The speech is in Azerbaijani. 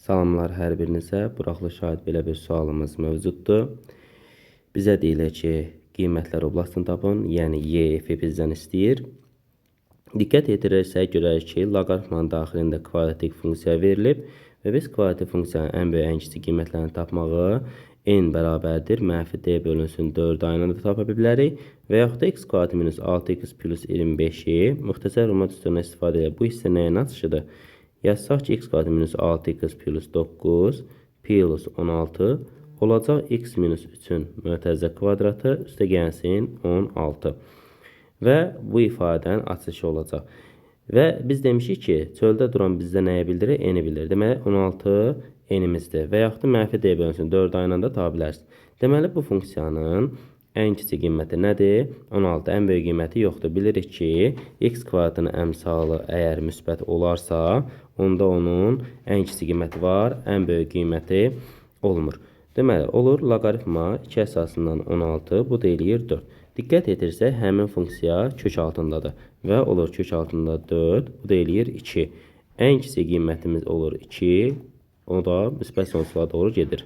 Salamlar hər birinizə. Buraxılı şahid belə bir sualımız mövcuddur. Bizə deyilir ki, qiymətlər oblastını tapın, yəni YF bizdən istəyir. Diqqət etirirsək, görərik ki, loqaritmanın daxilində kvadratik funksiya verilib və biz kvadratik funksiyanın ən böyük, ən kiçik qiymətlərini tapmağı n bərabərdir, mənfi d bölünsün 4 aynında tapa bilərik və yaxud da x kvadrat minus 6x plus 25-i müxtəsər rəqəmlər üstündən istifadə edək. Bu hissə nəyə açışıdır? Yazsaq ki, x kvadrat minus 6x plus 9 plus 16 olacaq x minus 3-ün mötərizə kvadratı üstə gəlsin 16 və bu ifadənin açılışı olacaq. Və biz demişik ki, çöldə duran bizdə nəyə bildirir? N-i bildirir. Deməli, 16 n-imizdir və yaxud da mənfi d bölünsün 4 aynında tapa bilərsiniz. Deməli, bu funksiyanın ən kiçik qiyməti nədir? 16. Ən böyük qiyməti yoxdur. Bilirik ki, x kvadratının əmsalı əgər müsbət olarsa, onda onun ən kiçik qiyməti var, ən böyük qiyməti olmur. Deməli, olur loqaritma 2 əsasından 16, bu da eləyir 4. Diqqət etirsək, həmin funksiya kök altındadır və olur kök altında 4, bu da eləyir 2. Ən kiçik qiymətimiz olur 2, o da müsbət sonsuzluğa doğru gedir.